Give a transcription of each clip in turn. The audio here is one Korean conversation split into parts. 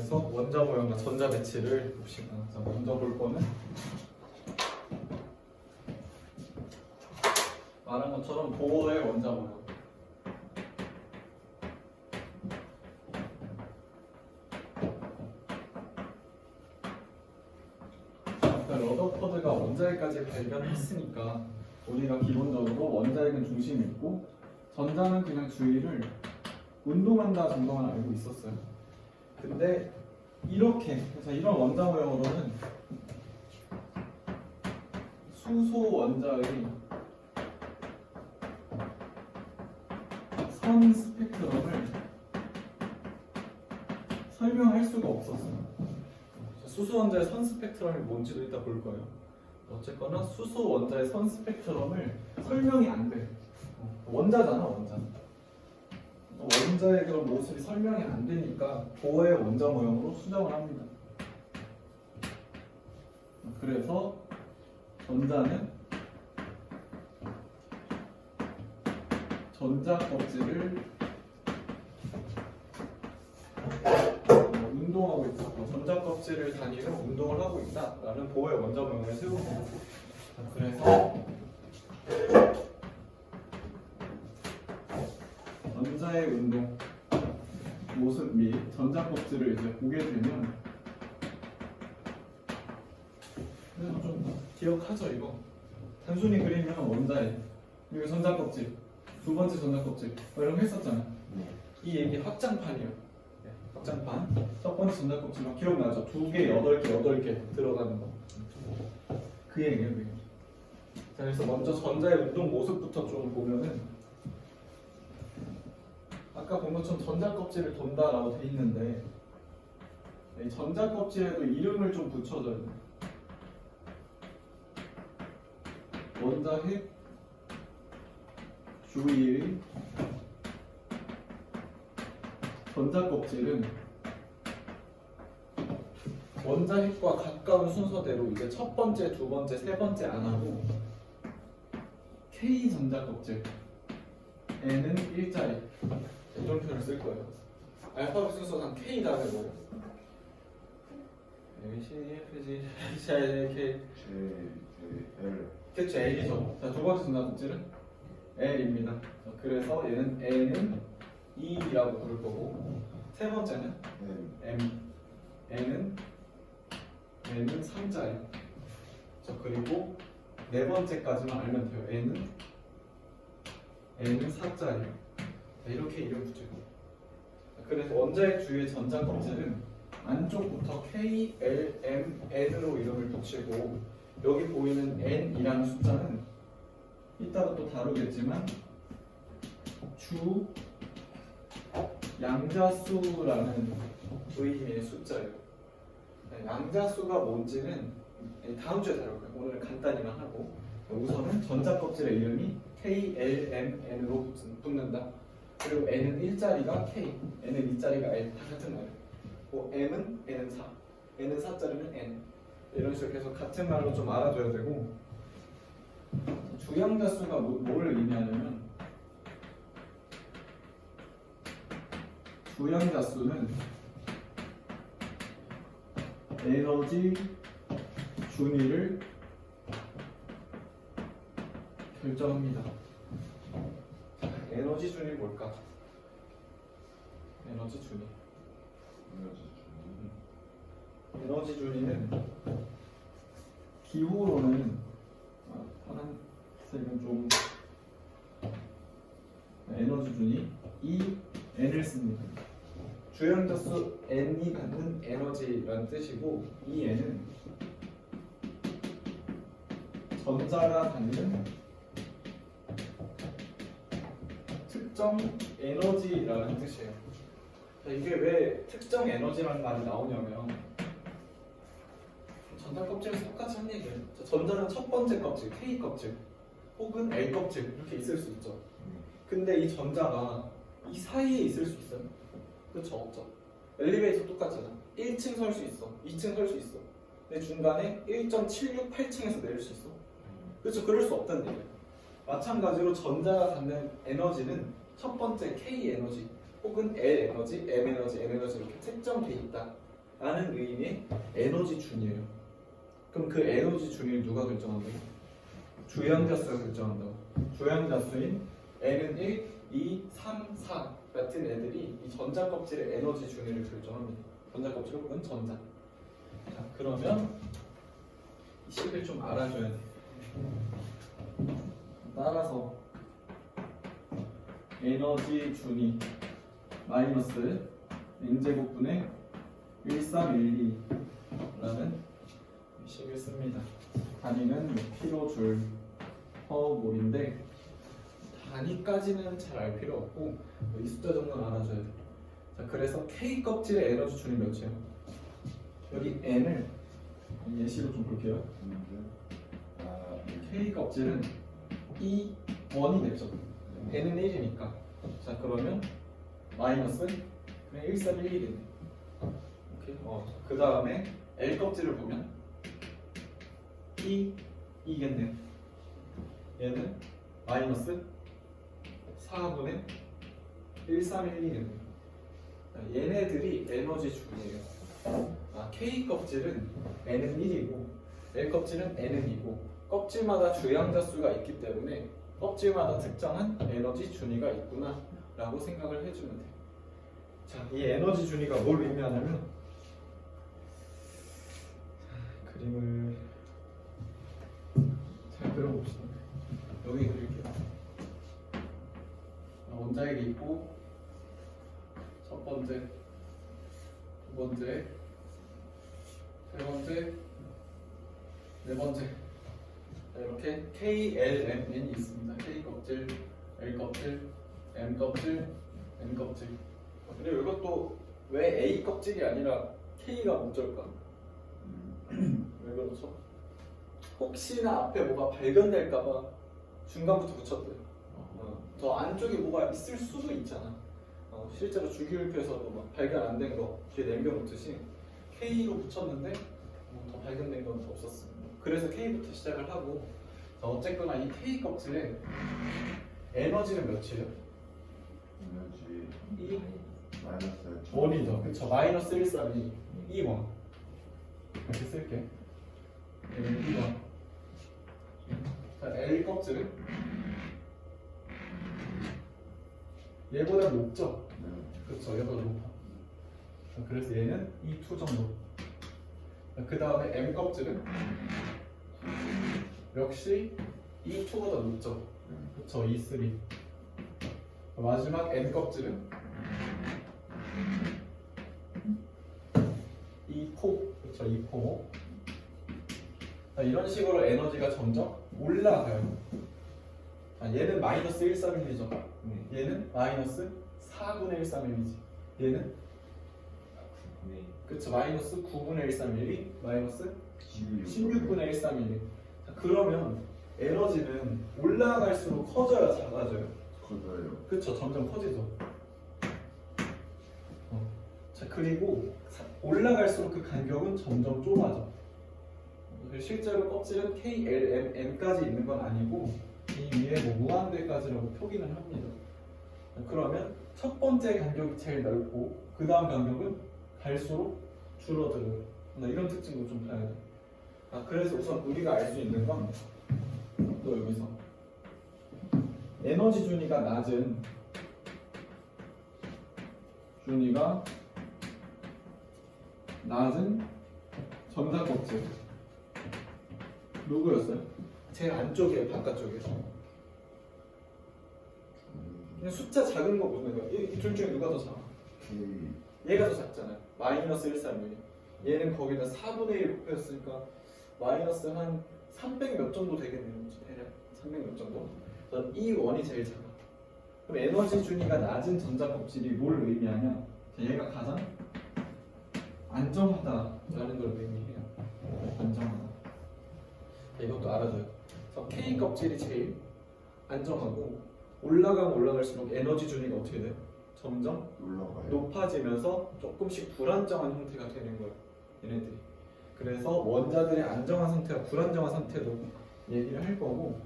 그래서 원자 모형과 전자 배치를 봅시다. 자, 먼저 볼 거는 말한 것처럼 보어의 원자 모형. 러더퍼드가 원자핵까지 발견했으니까 우리가 기본적으로 원자핵은 중심이 있고 전자는 그냥 주위를 운동한다 정도만 알고 있었어요. 근데 이렇게 그래서 이런 원자 모형으로는 수소 원자의 선 스펙트럼을 설명할 수가 없었어요. 수소 원자의 선 스펙트럼이 뭔지도 이따 볼 거예요. 어쨌거나 수소 원자의 선 스펙트럼을 설명이 안 돼. 원자잖아, 원자. 원자의 그런 모습이 설명이 안 되니까 보어의 원자 모형으로 수정을 합니다. 그래서 전자는 전자 껍질을 운동하고 있다. 전자 껍질을 단위로 운동을 하고 있다라는 보어의 원자 모형을 세우는 거고. 그래서 전자의 운동 모습 및 전자 껍질을 이제 보게 되면 그래서 좀 기억하죠 이거. 단순히 그리면 원자핵 그리고 전자 껍질 두 번째 전자 껍질 이런 거 했었잖아. 이 얘기 확장판이에요. 확장판. 첫 번째 전자 껍질 기억나죠? 2개, 8개 들어가는 거. 그 얘기예요, 그 얘기. 자, 그래서 먼저 전자의 운동 모습부터 좀 보면은 아까 본 것처럼 전자 껍질을 돈다라고 돼 있는데 이 전자 껍질에도 이름을 좀 붙여줘야 돼. 원자핵 주위의 전자 껍질은 원자핵과 가까운 순서대로 이제 첫 번째, 두 번째, 세 번째 안 하고 K 전자 껍질 N은 일자리 이런 표현을 쓸 거예요. 알파벳 순서상 K 다음에 뭐예요? A, C, F, G, H, I, J, K, L. 그쵸, L이죠. 자, 두 번째 전자 껍질은 L입니다. 자, 그래서 얘는 N은 E라고 부를 거고 세 번째는 M. N은 3자예요. 자, 그리고 네 번째까지만 알면 돼요. N은 4자예요. 이렇게 이름 붙이고. 그래서 원자핵 주위의 전자 껍질은 안쪽부터 K, L, M, N으로 이름을 붙이고 여기 보이는 N이라는 숫자는 이따가 또 다루겠지만 주 양자수라는 의미의 숫자예요. 양자수가 뭔지는 다음 주에 다룰 거예요. 오늘은 간단히만 하고 우선은 전자 껍질의 이름이 K, L, M, N으로 붙는다. 그리고 N은 1자리가 K, N은 2자리가 L 다 같은 말이에요. 뭐 M은 N은 4, N은 4자리는 N 이런 식으로 계속 같은 말로 좀 알아둬야 되고 주양자수가 뭘 의미하냐면 주양자수는 에너지 준위를 결정합니다. 에너지 준위 뭘까? 에너지 준위. 에너지 준위는 기호로는 파란색은 좀 에너지 준위 EN을 씁니다. 주양자수 N이 갖는 에너지라는 뜻이고 이 N은 전자가 갖는 특정 에너지라는 뜻이에요. 이게 왜 특정 에너지라는 말이 나오냐면 전자 껍질에서 똑같이 한 얘기예요. 전자는 첫 번째 껍질, K 껍질 혹은 L 껍질 이렇게 있을 수 있죠. 근데 이 전자가 이 사이에 있을 수 있어요? 그렇죠, 없죠. 엘리베이터 똑같잖아. 1층 설 수 있어, 2층 설 수 있어. 근데 중간에 1.768층에서 내릴 수 있어. 그렇죠, 그럴 수 없다는 얘기예요. 마찬가지로 전자가 갖는 에너지는 첫 번째 K 에너지 혹은 L 에너지, M 에너지, N 에너지 이렇게 특정돼 있다. 라는 의미의 에너지 준이에요. 그럼 그 에너지 준위를 누가 결정한다고? 주양자수가 결정한다고. 주양자수인 N은 1, 2, 3, 4 같은 애들이 이 전자 껍질의 에너지 준위를 결정합니다. 전자 껍질 혹은 전자. 자, 그러면 이 식을 좀 알아줘야 돼. 따라서 에너지 준위 마이너스 n제곱분의 1312라는 식을 씁니다. 단위는 킬로줄 퍼 몰인데 단위까지는 잘 알 필요 없고 이 숫자 정도는 알아줘야 돼. 자, 그래서 K 껍질의 에너지 준위 몇이에요? 여기 N을 예시로 좀 볼게요. K 껍질은 2, 1이 되죠. N은 1이니까. 자, 그러면 마이너스 그냥 1311이겠네. 오케이. 그 다음에 L 껍질을 보면 2겠네요. 얘는 마이너스 4분의 1312겠네요. 얘네들이 에너지 준이에요. K 껍질은 N은 1이고 L 껍질은 N은 2고 껍질마다 주양자 수가 있기 때문에 껍질마다 특정한 에너지 준위가 있구나 라고 생각을 해주면 돼요. 자, 이 에너지 준위가 뭘 의미하냐면 그림을 잘 그려봅시다. 여기 그릴게요. 원자핵이 있고 첫 번째, 두 번째, 세 번째, 네 번째. 자, 이렇게 K, L, M, N이 있습니다. K 껍질, L 껍질, M 껍질, N 껍질. 그리고 이것도 왜 A 껍질이 아니라 K가 먼저일까? 왜 그렇죠? 혹시나 앞에 뭐가 발견될까봐 중간부터 붙였대요. 더 안쪽에 뭐가 있을 수도 있잖아. 실제로 주기율표에서도 막 발견 안 된 거 뒤에 남겨놓듯이 K로 붙였는데 더 발견된 건 없었습니다. 그래서 K부터 시작을 하고 어쨌거나 이 K 껍질에 에너지는 몇이에요? 에너지 2? 마이너스 원이죠. 그쵸. 마이너스 132 2원 이렇게 쓸게. 얘는 2원. 자, L 껍질은 얘보다 높죠? 그렇죠. 얘보다 높아. 그래서 얘는 E2 정도. 그 다음에 M 껍질은 역시 E2보다 높죠? 그렇죠. E3. 마지막 N 껍질은 E4. 그렇죠. E4. 이런 식으로 에너지가 점점 올라가요. 얘는 마이너스 131이죠. 얘는 마이너스 4분의 131이지. 얘는 그쵸. 마이너스 9분의 131이 마이너스 16분의 131이. 그러면 에너지는 올라갈수록 커져야 작아져요? 커져요. 그쵸. 점점 커지죠. 자, 그리고 올라갈수록 그 간격은 점점 좁아져. 실제로 껍질은 K, L, M, N까지 있는 건 아니고 이 위에 뭐 무한대까지라고 표기는 합니다. 그러면 첫 번째 간격이 제일 넓고 그 다음 간격은 갈수록 줄어들어요. 이런 특징도 좀 봐야 돼. 그래서 우선 우리가 알 수 있는 건 또 여기서 에너지 준위가 낮은 전자 껍질 누구였어요? 제일 안쪽이에요, 바깥쪽에. 그냥 숫자 작은 거 보는 거야. 이 둘 중에 누가 더 작아? 얘가 더 작잖아요. 마이너스 131. 얘는 거기다 4분의 1 곱했으니까 마이너스 한 300 몇 정도 되겠네요. 대략 300 몇 정도. 그래서 이 원이 제일 작아. 그럼 에너지 준위가 낮은 전자 껍질이 뭘 의미하냐? 얘가 가장 안정하다라는 걸 의미해요. 안정하다. 이것도 알아줘요. 그래서 K 껍질이 제일 안정하고 올라가면 올라갈수록 에너지 준위가 어떻게 돼? 점점 올라가요. 높아지면서 조금씩 불안정한 형태가 되는 거예요. 얘네들이. 그래서 원자들의 안정한 상태와 불안정한 상태도 얘기를 할 거고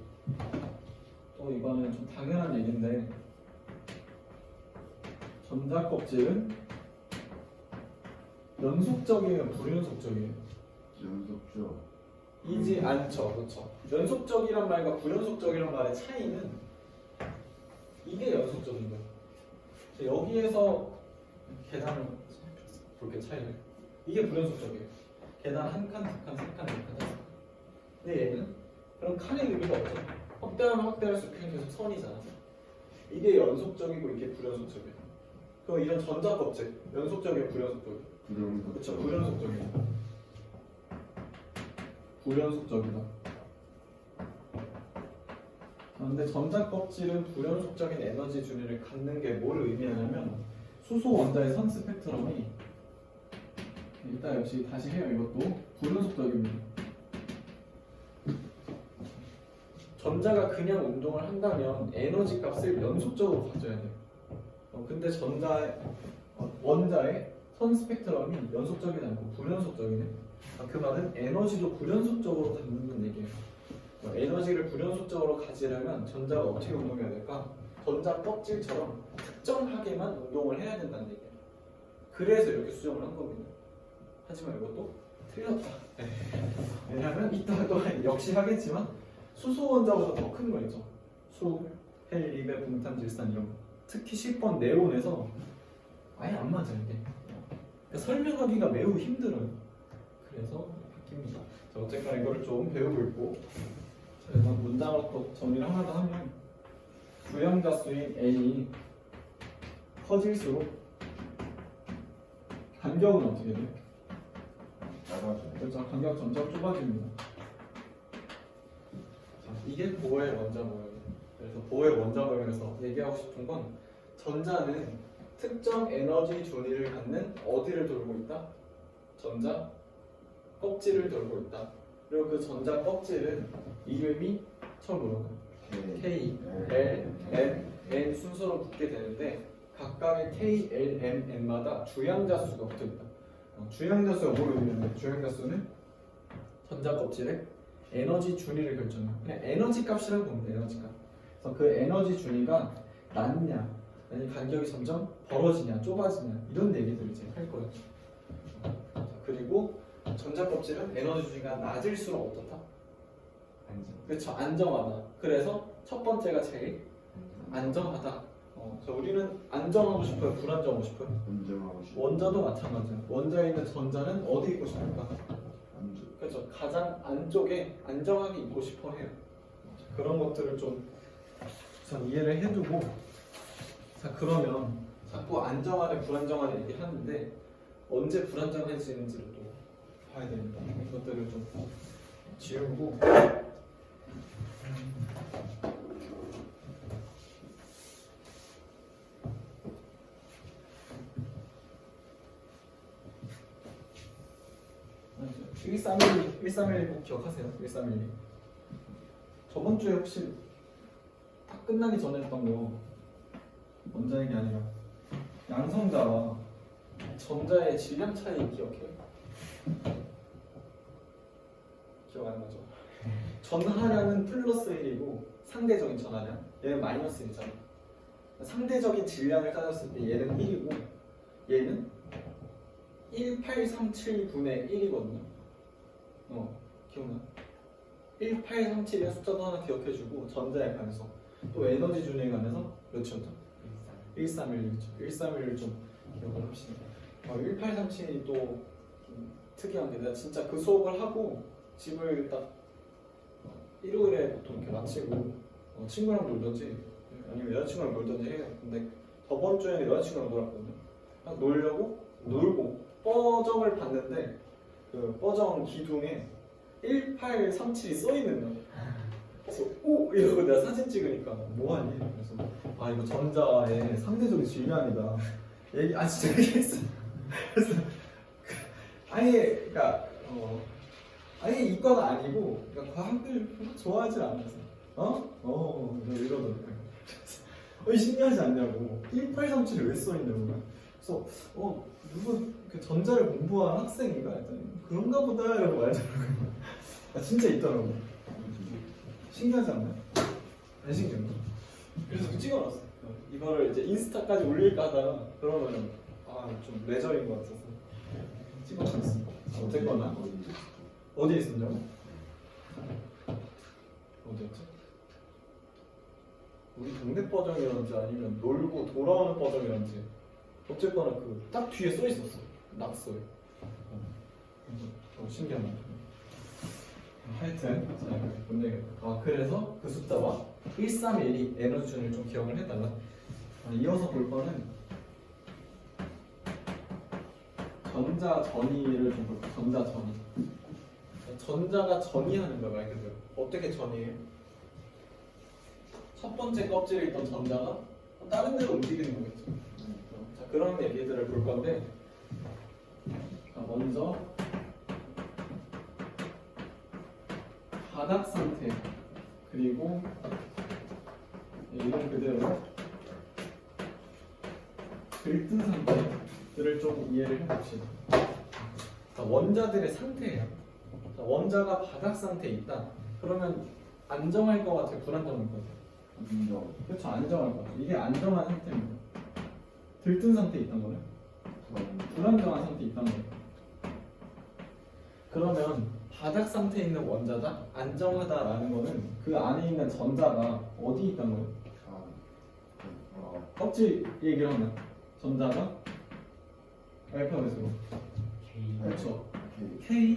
또 이거는 좀 당연한 얘기인데 전자 껍질은 연속적이에요, 불연속적이에요? 연속죠. 이지 않죠, 그렇죠? 연속적이란 말과 불연속적이란 말의 차이는 이게 연속적인 거예요. 여기에서 계단을 볼게 차이를. 이게 불연속적이에요. 계단 한 칸, 두 칸, 세 칸, 네 칸, 다섯 칸. 근데 얘는 그럼 칸의 의미가 없죠. 확대하면 확대할수록 그냥 계속 선이잖아. 이게 연속적이고 이게 불연속적이에요. 그럼 이런 전자 법칙 연속적이에요, 불연속적이에요? 그렇죠, 불연속적이에요. 불연속적이다. 그런데 전자 껍질은 불연속적인 에너지 준위를 갖는 게 뭘 의미하냐면 수소 원자의 선 스펙트럼이 일단 역시 다시 해요. 이것도 불연속적입니다. 전자가 그냥 운동을 한다면 에너지 값을 연속적으로 가져야 돼요. 근데 원자의 선 스펙트럼이 연속적이지 않고 불연속적이네. 그 말은 에너지도 불연속적으로 갖는다는 얘기예요. 에너지를 불연속적으로 가지려면 전자가 어떻게 운동해야 될까? 전자 껍질처럼 특정하게만 운동을 해야 된다는 얘기예요. 그래서 이렇게 수정을 한 겁니다. 하지만 이것도 틀렸다. 왜냐하면 이따 또 역시 하겠지만 수소 원자보다 더 큰 거 있죠. 수, 헬, 리베, 붕탄, 질산 이런 거. 특히 10번 네온에서 아예 안 맞아요 이게. 그러니까 설명하기가 매우 힘들어요. 그래서 바뀝니다. 자, 어쨌거나 이거를 좀 배우고 있고, 자, 이번 문장을 또 정리를 하나 더 하면 부양자수인 N이 커질수록 간격은 어떻게 돼요? 작아져. 그렇죠. 간격 점점 좁아집니다. 자, 이게 보어의 원자 모형이에요. 그래서 보어의 원자 모형에서 얘기하고 싶은 건 전자는 특정 에너지 준위를 갖는 어디를 돌고 있다? 전자 껍질을 돌고 있다. 그리고 그 전자 껍질은 이름이 처음으로 K, L, M, N 순서로 붙게 되는데 각각의 K, L, M, N마다 주양자수가 붙어 있다. 주양자수가 뭘 의미하냐면 주양자수는 전자 껍질의 에너지 준위를 결정해요. 그냥 에너지 값이라고 보면 돼요. 에너지 값. 그래서 그 에너지 준위가 낮냐, 아니 간격이 점점 벌어지냐, 좁아지냐 이런 얘기들을 이제 할 거예요. 자, 그리고 전자 껍질은 에너지 준위가 낮을수록 어떻다? 그렇죠, 안정하다. 그래서 첫 번째가 제일 안정하다. 자, 우리는 안정하고 싶어요, 불안정하고 싶어요? 안정하고 싶어. 원자도 마찬가지예요. 원자에 있는 전자는 어디 있고 싶을까? 안정. 그렇죠, 가장 안쪽에 안정하게 있고 싶어 해요. 자, 그런 것들을 좀 우선 이해를 해두고, 자 그러면 자꾸 안정하네 불안정하네 얘기하는데 언제 불안정해지는지를 또 봐야 됩니다. 이것들을 좀 지우고 맞죠? 1312 꼭 기억하세요. 1312 저번 주에 혹시 딱 끝나기 전에 했던 거 원자 얘기 아니라 양성자와 전자의 질량 차이 기억해요? 기억 안 나죠? 전하량은 플러스 1이고 상대적인 전하량 얘는 마이너스 1이잖아. 상대적인 질량을 따졌을 때 얘는 1이고 얘는 1837분의 1이거든요. 기억나? 1837이라는 숫자도 하나 기억해주고 전자에 관해서 또 에너지 준위에 관해서 몇이었죠? 1311이죠. 1311을 좀 기억을 합시다. 1837이 또 특이한 게 내가 진짜 그 수업을 하고 집을 딱 일요일에 보통 이렇게 마치고 친구랑 놀던지 아니면 여자친구랑 놀던지 해요. 근데 저번 주에는 여자친구랑 놀았거든요. 딱 놀려고 놀고 뻐정을 봤는데 그 뻐정 기둥에 1837이 써있는 거야. 그래서 오! 이러고 내가 사진 찍으니까 뭐하니? 그래서 아 이거 전자의 상대적인 질량이다 얘기 진짜 얘기했어. 그래서 아예 그러니까 아예 이과가 아니고 그러니까 과학을 별로 좋아하지 않아서 이러더라고요. 신기하지 않냐고 1837이 왜 써있냐고. 그래서 누구 그 전자를 공부한 학생인가 했더니 그런가 보다 이러고 말하더라고요. 진짜 있더라고. 신기하지 않나요? 안 신기한가? 그래서 찍어놨어. 이거를 이제 인스타까지 올릴까 하다가 그러면 좀 레저인 것 같아서 찍어놨어. 어쨌거나 어디에 있었냐고? 어디였지? 우리 동네 버전이었는지 아니면 놀고 돌아오는 버전이었는지 어쨌거나 그 딱 뒤에 써 있었어. 낙서에. 신기한 말. 하여튼 자 못 얘기했다. 아 그래서 그 숫자와 1312 에너지준을 좀 기억을 해달라. 이어서 볼 거는 전자 전이를 좀 볼까. 전자 전이. 전자가 전이하는 거야 말 그대로. 어떻게 전이해요? 첫 번째 껍질에 있던 전자가 다른 데로 움직이는 거겠죠. 자, 그런 얘기들을 볼 건데 자, 먼저 바닥 상태 그리고 이런 그대로 들뜬 상태들을 좀 이해를 해봅시다. 자, 원자들의 상태예요. 자, 원자가 바닥 상태에 있다. 그러면 안정할 것 같아요? 불안정할 것 같아요? 인정. 그렇죠. 안정할 것 같아요. 이게 안정한 상태입니다. 들뜬 상태에 있단 거예요. 불안정한 상태에 있단 거예요. 그러면 바닥 상태에 있는 원자가 안정하다라는 거는 그 안에 있는 전자가 어디 있단 거예요? 껍질 얘기를 하면 전자가 알파벳으로 그렇죠. K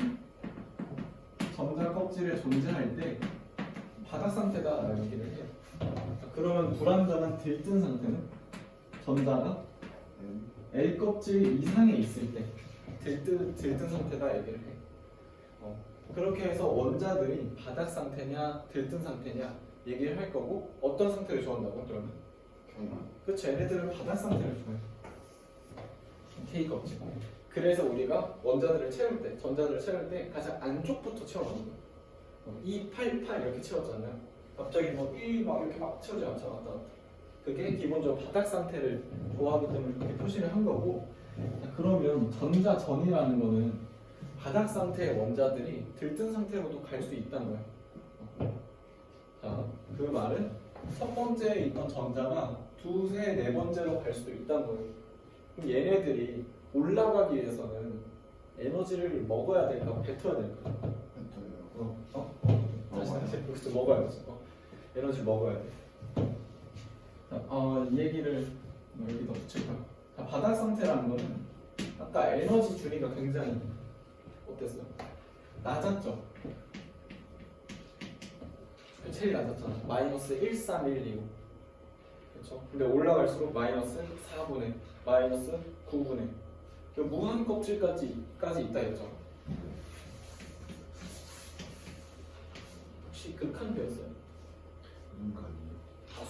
전자 껍질에 존재할 때 바닥 상태다라는 얘기를 해요. 그러면 불안정한 들뜬 상태는 전자가 L 껍질 이상에 있을 때 들뜬 상태다 얘기를 해. 그렇게 해서 원자들이 바닥 상태냐 들뜬 상태냐 얘기를 할 거고 어떤 상태를 좋아한다고 그러면? 그렇죠. 얘네들은 바닥 상태를 좋아해요. K 껍질. 그래서 우리가 원자들을 채울 때, 전자들을 채울 때 가장 안쪽부터 채워주는 거예요. 2, 8, 8 이렇게 채웠잖아요. 갑자기 뭐 1 막 이렇게 막 채우지 않죠. 왔다 갔다. 그게 기본적으로 바닥 상태를 좋아하기 때문에 이렇게 표시를 한 거고. 자, 그러면 전자전이라는 거는 바닥 상태의 원자들이 들뜬 상태로도 갈 수 있다는 거예요. 자, 그 말은 첫 번째에 있던 전자가 두세 네 번째로 갈 수도 있다는 거예요. 그럼 얘네들이 올라가기 위해서는 에너지를 먹어야 될까, 뱉어야 될까? 다시 여기서 먹어야지. 에너지 먹어야 돼. 자, 이 얘기를 여기다 붙일까요? 자, 바닥 상태라는 거는 아까 에너지 준위가 굉장히 어땠어요? 낮았죠? 제일 낮았잖아. 마이너스 1312. 그렇죠? 근데 올라갈수록 마이너스 4분의, 마이너스 9분의. 무한 껍질까지 있다 했죠. 혹시 극한 배웠어요?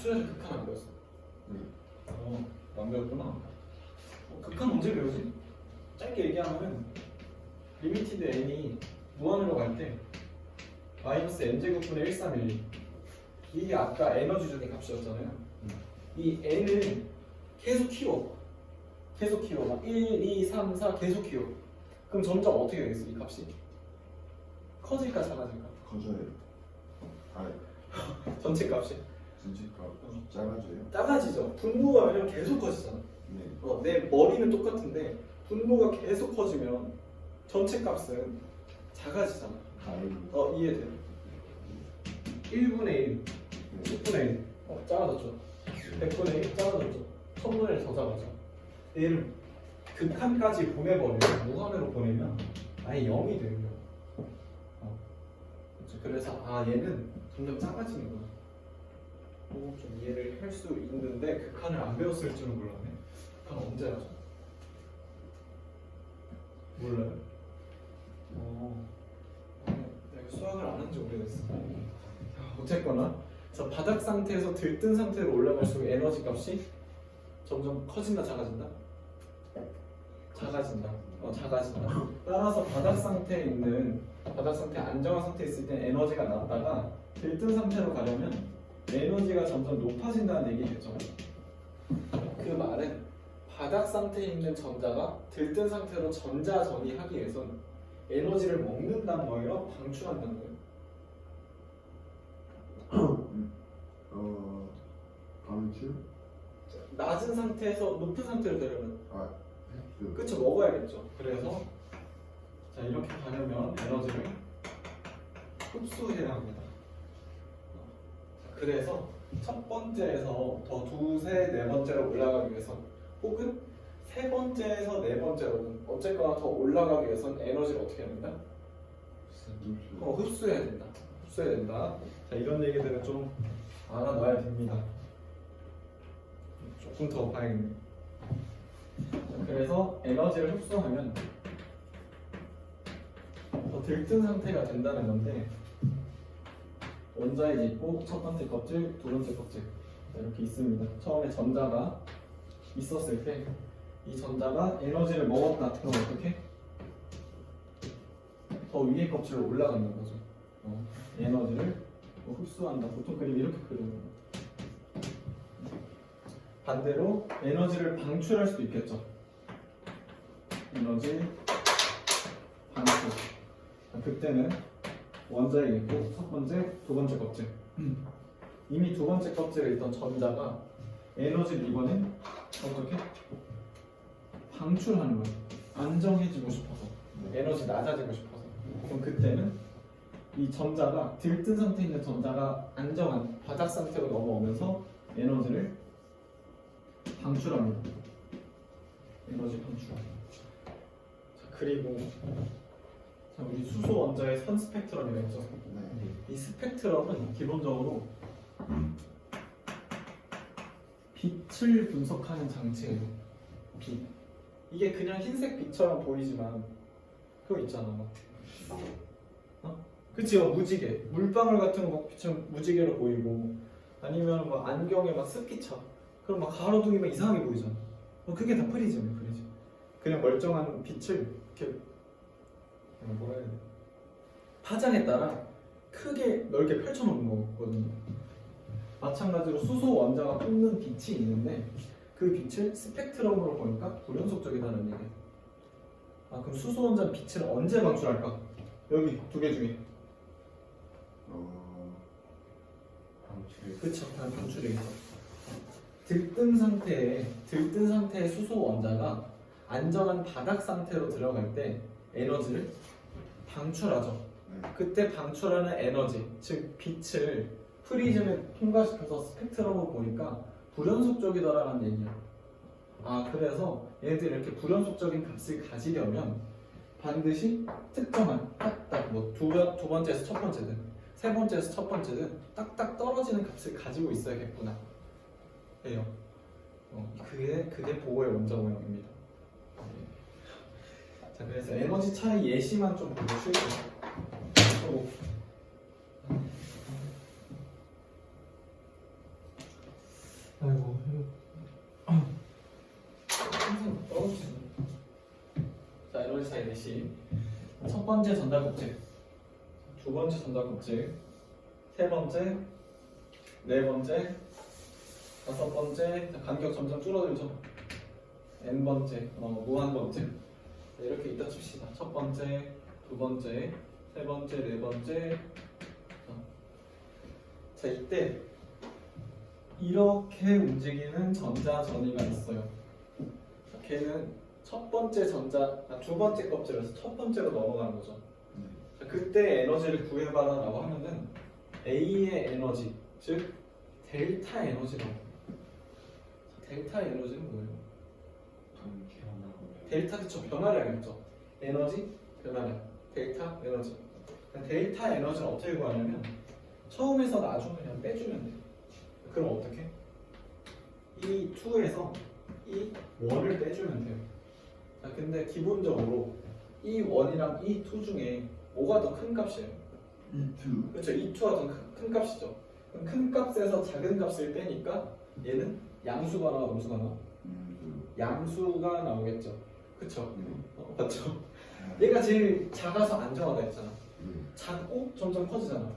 수야를 극한 안 배웠어. 안 배웠구나. 극한 언제 배우지? 짧게 얘기하면은 리미티드 n이 무한으로 갈 때 마이너스 n제곱분의 1312 이게 아까 에너지 준의 값이었잖아요. 이 n을 계속 키워. 막 1, 2, 3, 4 계속 키워. 그럼 점점 어떻게 되겠어 이 값이? 커질까 작아질까? 커져요. 전체 값이 전체 값 작아져요? 작아지죠. 분모가 왜냐면 계속 커지잖아. 네. 내 머리는 똑같은데 분모가 계속 커지면 전체 값은 작아지잖아. 이해돼요? 1분의 1, 10분의 1 작아졌죠. 100분의 1 작아졌죠. 1000분의 1 더 작아져. 얘를 극한까지 보내버리면 무한으로 보내면 아예 0이 되는 거야. 그래서 얘는 점점 작아지는구나. 좀 이해를 할 수 있는데 극한을 안 배웠을 줄은 몰랐네. 극한 언제 하죠? 몰라요? 내가 수학을 안 한 지 오래됐어. 어쨌거나 자, 바닥 상태에서 들뜬 상태로 올라갈수록 에너지 값이 점점 커진다 작아진다? 작아진다. 작아진다. 따라서 바닥 상태에 있는 바닥 상태 안정한 상태에 있을 때 에너지가 낮다가 들뜬 상태로 가려면 에너지가 점점 높아진다는 얘기겠죠. 그 말은 바닥 상태에 있는 전자가 들뜬 상태로 전자전이 하기 위해선 에너지를 먹는다는 거예요? 방출한다는 거예요? 방출? 낮은 상태에서 높은 상태로 되려면 그쵸 먹어야겠죠. 그래서 자, 이렇게 가려면 에너지를 흡수해야 합니다. 그래서 첫 번째에서 더 두세 네 번째로 올라가기 위해서 혹은 세 번째에서 네 번째로는 어쨌거나 더 올라가기 위해서는 에너지를 어떻게 해야 된다? 흡수해야 된다. 흡수해야 된다. 자, 이런 얘기들은 좀 알아놔야 됩니다. 조금 더 봐야겠네요. 자, 그래서 에너지를 흡수하면 더 들뜬 상태가 된다는 건데 원자핵이 있고 첫 번째 껍질, 두 번째 껍질 이렇게 있습니다. 처음에 전자가 있었을 때 이 전자가 에너지를 먹었다. 그럼 어떻게? 더 위에 껍질로 올라가는 거죠. 에너지를 흡수한다. 보통 그림 이렇게 그려요. 반대로 에너지를 방출할 수도 있겠죠. 에너지 방출. 그때는 원자핵이 있고 첫 번째, 두 번째 껍질. 이미 두 번째 껍질에 있던 전자가 에너지를 이번엔 어떻게? 방출하는 거예요. 안정해지고 싶어서, 에너지 낮아지고 싶어서. 그럼 그때는 이 전자가 들뜬 상태에 있는 전자가 안정한 바닥 상태로 넘어오면서 에너지를 방출합니다. 에너지 방출. 자, 그리고 자, 우리 수소 원자의 선 스펙트럼이라고 했죠. 이 스펙트럼은 기본적으로 빛을 분석하는 장치예요. 빛. 이게 그냥 흰색 빛처럼 보이지만 그거 있잖아. 그치? 무지개. 물방울 같은 거 빛은 무지개로 보이고 아니면 막 안경에 막 습기 차. 그럼 막 가로등이 막 이상하게 보이잖아. 그게 다 프리즘이에요. 프리즘. 그냥 멀쩡한 빛을 이렇게 뭐라 해야 돼? 파장에 따라 크게 넓게 펼쳐놓는 거거든요. 마찬가지로 수소 원자가 뿜는 빛이 있는데 그 빛을 스펙트럼으로 보니까 불연속적이라는 얘기예요. 그럼 수소 원자는 빛을 언제 방출할까? 여기 두 개 중에. 방출. 그쵸, 방출이겠죠. 들뜬 상태의 수소 원자가 안정한 바닥 상태로 들어갈 때 에너지를 방출하죠. 그때 방출하는 에너지, 즉 빛을 프리즘에 통과시켜서 스펙트럼으로 보니까 불연속적이다라는 얘기야. 그래서 얘네들이 이렇게 불연속적인 값을 가지려면 반드시 특정한 딱딱 두 번째에서 첫 번째든 세 번째에서 첫 번째든 딱딱 떨어지는 값을 가지고 있어야겠구나 해요. 그게 보고의 원자 모형입니다. 자, 그래서 에너지 차이 예시만 좀 보고 쉬울게요. 아이고, 항상 떨어지네. 자, 에너지 차이 예시. 첫 번째 전달 껍질, 두 번째 전달 껍질, 세 번째, 네 번째, 다섯 번째. 자, 간격 점점 줄어들죠. n 번째, 무한 번째. 자, 이렇게 이따 칩시다. 첫 번째, 두 번째, 세 번째, 네 번째. 자, 이때 이렇게 움직이는 전자 전이가 있어요. 자, 걔는 첫 번째 두 번째 껍질에서 첫 번째로 넘어가는 거죠. 자, 그때 에너지를 구해봐라라고 하면은 A의 에너지, 즉 델타 에너지라고. 자, 델타 에너지는 뭐예요? 델타 그쵸, 변화량이죠. 에너지 변화량, 델타 에너지. 델타 에너지는 어떻게 구하냐면 처음에서 나중에 그냥 빼주면 돼요. 그럼 어떻게? 이 2에서 이 1을 빼주면 돼요. 자, 근데 기본적으로 이 1이랑 이 2 중에 뭐가 더 큰 값이에요? E2. 그렇죠. 이 2가 더 큰 값이죠. 그럼 큰 값에서 작은 값을 빼니까 얘는 양수가 나와, 음수가 나와? 양수가 나오겠죠. 그쵸? 맞죠? 얘가 제일 작아서 안정하다 했잖아. 작고 점점 커지잖아.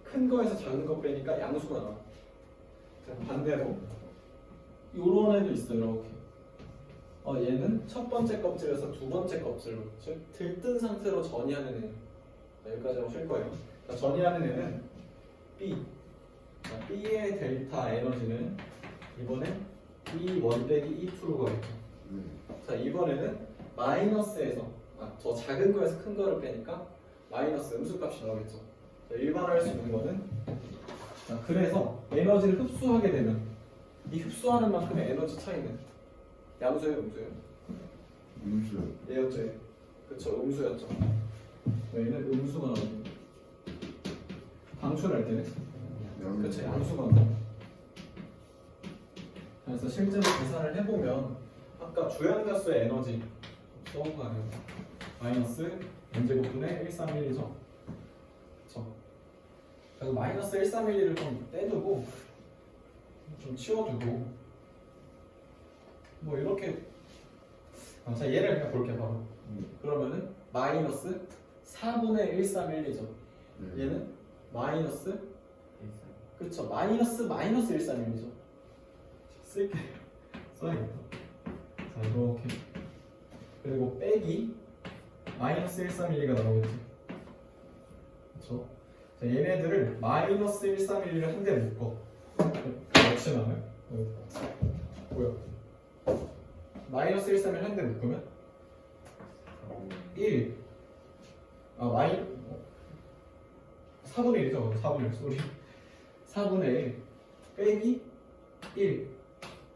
큰 거에서 작은 거 빼니까 양수가 나와. 반대로 요런 애도 있어요. 이렇게 얘는 첫 번째 껍질에서 두 번째 껍질로, 즉 들뜬 상태로 전이하는 애. 여기까지 하면 쉴 거예요. 자, 전이하는 애는 B. 자, B의 델타 에너지는 이번엔 E1 빼기 E2로 가겠죠. 자, 이번에는 마이너스에서 더 작은 거에서 큰 거를 빼니까 마이너스 음수값이 나오겠죠. 자, 일반화할 수 있는 거는 자, 그래서 에너지를 흡수하게 되면 이 흡수하는 만큼의 에너지 차이는 양수예요, 음수예요? 음수. 얘였죠. 얘. 그쵸, 음수였죠. 얘는 음수가 나오는 거예요. 방출할 때는 그쵸, 양수가 나와요. 그래서 실제로 계산을 해보면 아까 주연가스의 에너지 써온 거 아니에요? 마이너스 n제곱분의 1312죠. 그쵸. 그래서 마이너스 1312를 좀 떼두고 좀 치워두고 뭐 이렇게 자 얘를 그냥 볼게 바로. 그러면은 마이너스 4분의 1312죠. 얘는 마이너스 그쵸 마이너스 1312죠. 쓸게 써야겠다. 자 이렇게 그리고 빼기 마이너스 1312가 나오겠지. 그쵸? 자 얘네들을 마이너스 1312를 한 대 묶어. 몇이 나와요? 뭐야? 마이너스 13을 한 대 묶으면 1 4분의 1이죠. 4분의 1 소리 4분의 1 빼기 1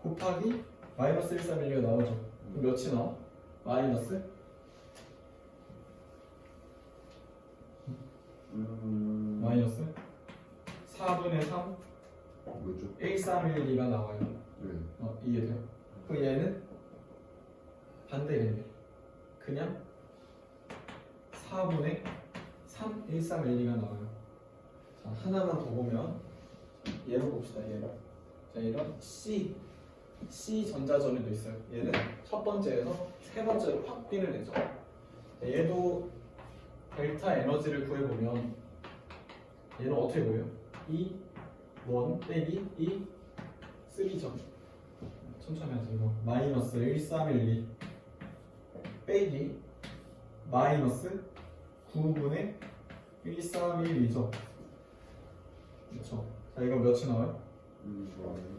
곱하기 마이너스 1312가 나오죠. 그럼 몇이 나와? 마이너스 마이너스 4분의 3 뭐죠? 1312가 나와요. 네. 이해돼요? 그 얘는 반대겠네. 그냥 4분의 3 1312가 나와요. 자 하나만 더 보면 얘로 봅시다. 얘로. 자 이런 C 전자전이도 있어요. 얘는 첫 번째에서 세 번째로 확 빈을 내죠. 자, 얘도 델타 에너지를 구해보면 얘는 어떻게 보여요? 2, 1 빼기 2, 3점. 천천히 하죠. 이거 마이너스 1312 빼기 마이너스 9분의 1312죠. 그렇죠. 자 이거 몇이 나와요? 좋아요.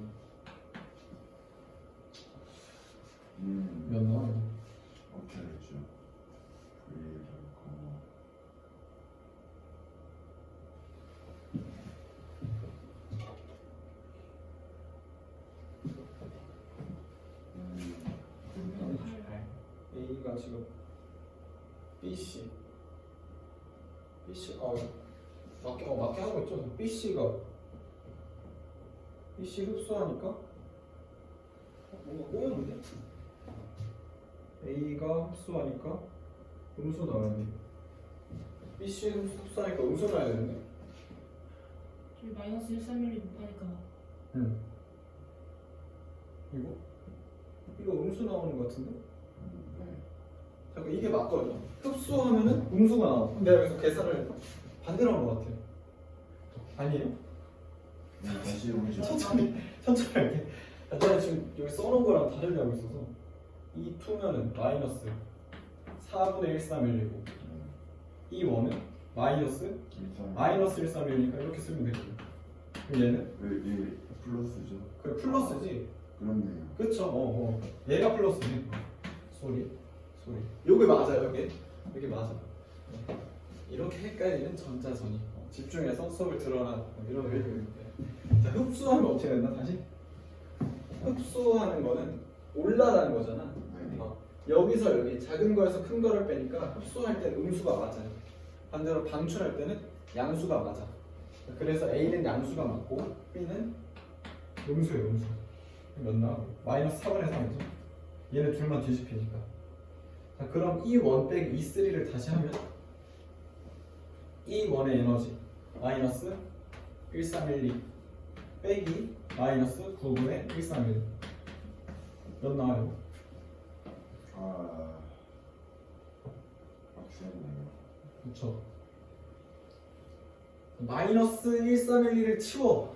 몇 나와요? 어떻게 알았죠? A가 지금 BC 맞게 하고 있죠. BC 흡수하니까 뭔가 꼬였는데? A가 흡수하니까 음수 나와야 돼. BC 흡수하니까 음수 나와야 되는데? 저희 마이너스 131이 못하니까 응. 이거 음수 나오는 것 같은데? 잠깐 이게 맞거든요. 흡수하면은 음수가 나와. 근데 내가 여기서 계산을 반대로 한 것 같아요. 아니에요? 다시 해보죠. 천천히 할게. 제가 지금 여기 써놓은 거랑 다르게 하고 있어서 이 2면은 마이너스 4분의 1312고 이 1은 마이너스 1312니까 이렇게 쓰면 되거든요. 그럼 얘는? 왜 플러스죠? 그래 플러스지. 그렇네요. 그쵸. 얘가 플러스지. 소리. 요게 맞아요. 여기 맞아. 이렇게 헷갈리는 전자전이. 집중해서 수업을 들어라. 이런 의미인데. 자, 흡수하면 어떻게 된다? 다시? 흡수하는 거는 올라가는 거잖아. 네. 여기서 여기 작은 거에서 큰 거를 빼니까 흡수할 때는 음수가 맞아요. 반대로 방출할 때는 양수가 맞아. 그래서 A는 양수가 맞고 B는 음수예요. 음수. 몇 나와? 마이너스 4분의 3이죠. 얘네 둘만 뒤집히니까. 자, 그럼 E1 빼기 E3를 다시 하면 E1의 에너지 마이너스 1312 빼기 마이너스 9분의 1312 몇 나와요? 빡세네요. 그렇죠. 마이너스 1312를 치워.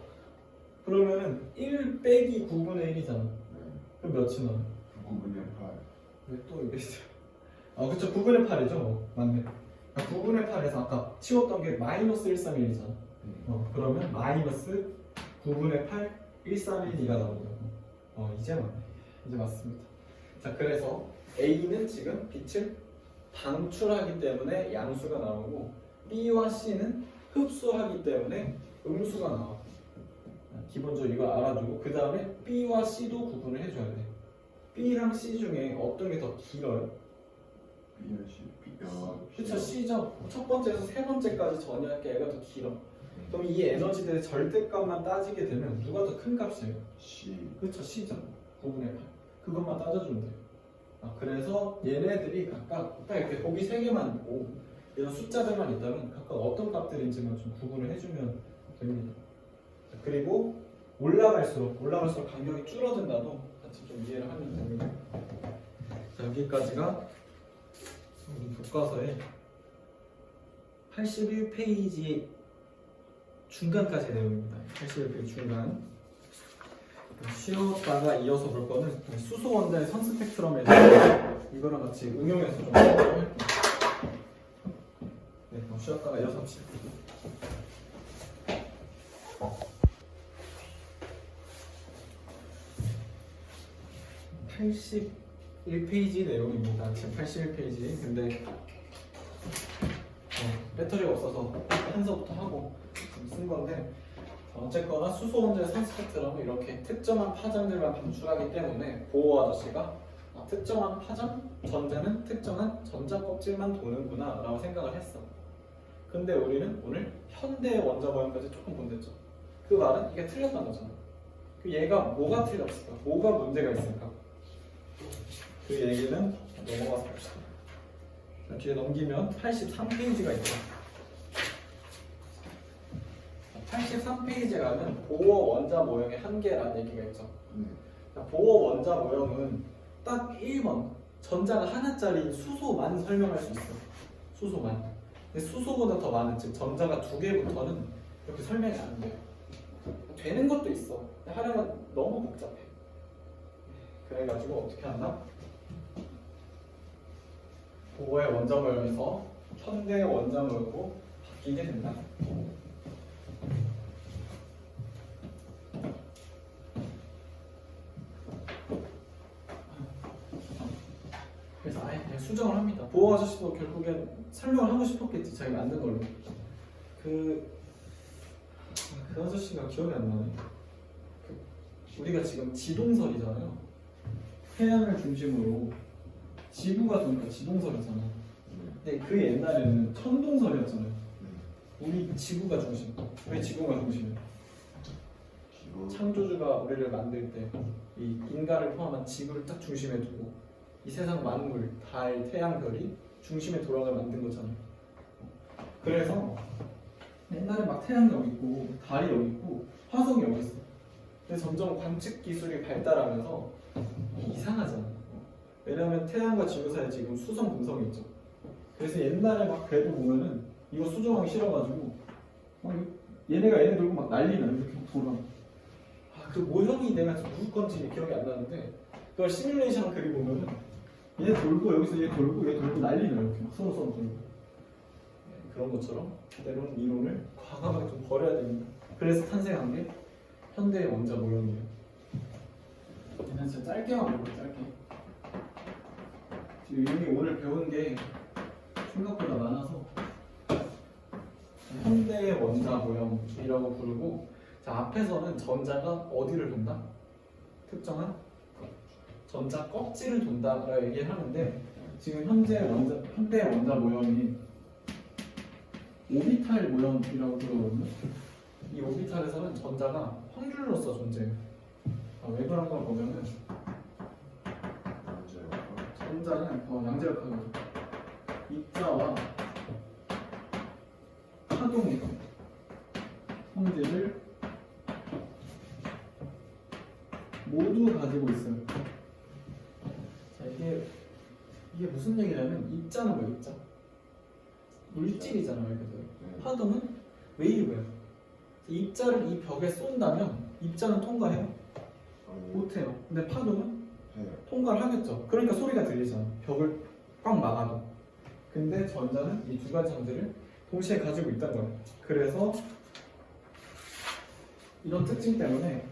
그러면은 1 빼기 9분의 1이잖아. 네. 그럼 몇이 나와요? 9분의 8. 왜 또 이게 있어요? 그쵸. 9분의 8이죠. 맞네. 9분의 8에서 아까 치웠던 게 마이너스 131이잖아. 그러면 마이너스 9분의 8 131이가 나오거든요. 이제 맞네. 이제 맞습니다. 자, 그래서 A는 지금 빛을 방출하기 때문에 양수가 나오고 B와 C는 흡수하기 때문에 음수가 나와. 기본적으로 이거 알아두고 그 다음에 B와 C도 구분을 해줘야 돼. B랑 C 중에 어떤 게 더 길어요? BRC, 그쵸, C죠. 첫 번째에서 세 번째까지 전이할 게 얘가 더 길어. 그럼 이 에너지들의 절대값만 따지게 되면 누가 더 큰 값이에요? C, 그쵸, C죠. 구분해봐. 그것만 따져주면 돼요. 그래서 얘네들이 각각 딱 이렇게 보기 세 개만 있고 이런 숫자들만 있다면 각각 어떤 값들인지만 좀 구분을 해주면 됩니다. 그리고 올라갈수록 간격이 줄어든다도 같이 좀 이해를 하면 됩니다. 자, 여기까지가 우리 교과서의 81페이지 중간까지 내용입니다. 81페이지 중간. 쉬었다가 이어서 볼 거는 수소 원자의 선 스펙트럼에 대해서 이거랑 같이 응용해서 좀 할게요. 네, 그럼 쉬었다가 이어서 합시다. 81페이지 내용입니다. 지금 81페이지. 근데 배터리가 없어서 한서부터 하고 쓴 건데 어쨌거나 수소 원자의 선 스펙트럼은 이렇게 특정한 파장들만 방출하기 때문에 보호 아저씨가 특정한 파장, 전자는 특정한 전자 껍질만 도는구나 라고 생각을 했어. 근데 우리는 오늘 현대의 원자 모형까지 조금 본댔죠. 그 말은 이게 틀렸다는 거잖아. 그 얘가 뭐가 틀렸을까? 뭐가 문제가 있을까? 그 얘기는 넘어가서 봅시다. 자, 뒤에 넘기면 83페이지가 있죠. 83페이지에 가면 보어 원자 모형의 한계라는 얘기가 있죠. 보어 원자 모형은 딱 1번 전자가 하나짜리 수소만 설명할 수 있어. 수소만. 근데 수소보다 더 많은 즉 전자가 2개부터는 이렇게 설명이 안 돼요. 되는 것도 있어. 하려면 너무 복잡해. 그래가지고 어떻게 한다? 보어의 원자 모형에서 현대의 원자 모형으로 바뀌게 된다. 그래서 아예 그냥 수정을 합니다. 보호 아저씨도 결국엔 설명을 하고 싶었겠지. 자기 만든 걸로. 그 아저씨가 기억이 안 나네. 우리가 지금 지동설이잖아요. 태양을 중심으로 지구가 도니까 지동설이잖아. 근데 그 옛날에는 천동설이었잖아요. 우리 지구가 중심. 왜 지구가 중심이야? 창조주가 우리를 만들 때 이 인간을 포함한 지구를 딱 중심에 두고 이 세상 만물, 달, 태양, 별이 중심에 돌아가 만든 거잖아요. 그래서 옛날에 막 태양이 여기 있고 달이 여기 있고 화성이 여기 있어. 근데 점점 관측 기술이 발달하면서 이상하잖아. 왜냐면 태양과 지구 사이에 지금 수성 금성이 있죠. 그래서 옛날에 막 궤도 보면은 이거 수정하기 싫어가지고 막 얘네가 얘네 들고 막 난리나 이렇게 막 돌아. 그 모형이 내가 누구 건지 기억이 안 나는데 그걸 시뮬레이션 그리 보면은 얘 돌고 여기서 얘 돌고 난리나 이렇게 막 서로 돌고. 그런 것처럼 때로는 이론을 과감하게 좀 버려야 됩니다. 그래서 탄생한 게 현대의 원자 모형이에요. 그냥 진짜 짧게만 볼게요. 짧게. 지금 이미 오늘 배운 게 생각보다 많아서 현대의 원자 모형이라고 부르고, 자, 앞에서는 전자가 어디를 돈다? 특정한 전자 껍질을 돈다라고 얘기를 하는데, 지금 현대의 원자 모형이 오비탈 모형이라고 부르거든요. 이 오비탈에서는 전자가 확률로서 존재해요. 왜 그런 걸 보면은 전자는 양자역학으로 입자와 파동의 성질을 모두 가지고 있어요. 자, 이게 무슨 얘기냐면 입자는 뭐 입자? 물질이잖아 말 그대로. 파동은 웨이브예요. 입자를 이 벽에 쏜다면 입자는 통과해요? 못해요. 근데 파동은 통과를 하겠죠. 그러니까 소리가 들리잖아. 벽을 꽉 막아도. 근데 전자는 이 두 가지 성질을 동시에 가지고 있다는 거예요. 그래서 이런 특징 때문에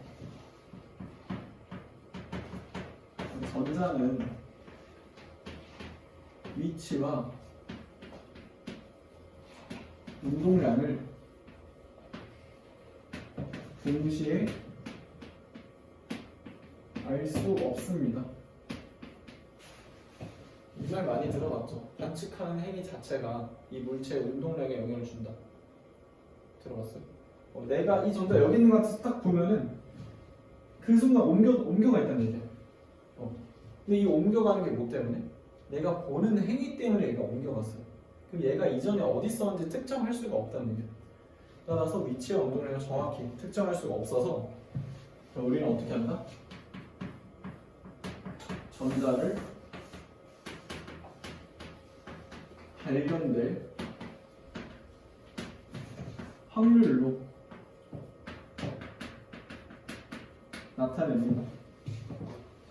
전자는 위치와 운동량을 동시에 알 수 없습니다. 이 말 많이 들어봤죠? 관측하는 행위 자체가 이 물체의 운동량에 영향을 준다. 들어봤어요? 내가 이 전자 여기 있는 것 같아서 딱 보면은 그 순간 옮겨가 있다는 얘기야. 근데 이 옮겨가는 게 뭐 때문에? 내가 보는 행위 때문에 얘가 옮겨갔어요. 그럼 얘가 이전에 어디 있었는지 특정할 수가 없다는 얘기야. 따라서 위치와 운동량을 정확히 특정할 수가 없어서 우리는 어떻게 한다? 전자를 발견될 확률로 나타냅니다.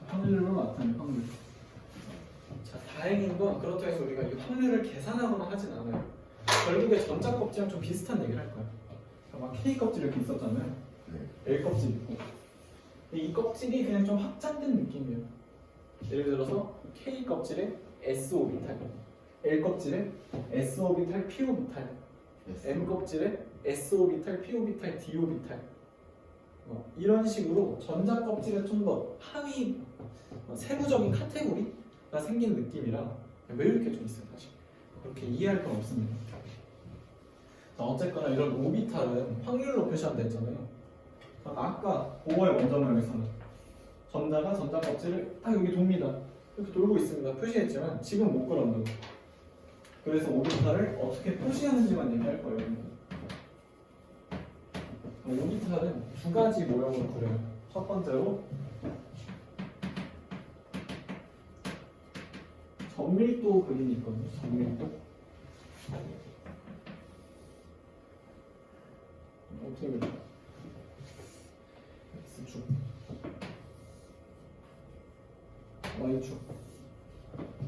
확률로 나타내는 확률. 자, 다행인 건 그렇다고 해서 우리가 이 확률을 계산하거나 하진 않아요. 결국에 전자 껍질이랑 좀 비슷한 얘기를 할 거야. 막 K 껍질 이렇게 있었잖아요. L 껍질 있고. 근데 이 껍질이 그냥 좀 확장된 느낌이에요. 예를 들어서 K 껍질에 S 오비탈, L 껍질에 S 오비탈, P 오비탈, M 껍질에 S 오비탈, P 오비탈, D 오비탈. 이런 식으로 전자 껍질에 좀 더 하위 세부적인 카테고리가 생긴 느낌이라 외울 게 좀 있어요. 사실 그렇게 이해할 건 없습니다. 자, 어쨌거나 이런 오비탈은 확률로 표시한다 했잖아요. 아까 보어의 원자 모양에서는 전자가 전자 껍질을 딱 여기 돕니다. 이렇게 돌고 있습니다. 표시했지만 지금 못 그런다고. 그래서 오비탈을 어떻게 표시하는지만 얘기할 거예요. 오비탈은 두 가지 모형으로 그려요. 첫 번째로 전밀도 그림이 있거든요. 전밀도. 어떻게 그릴까? X축, Y축.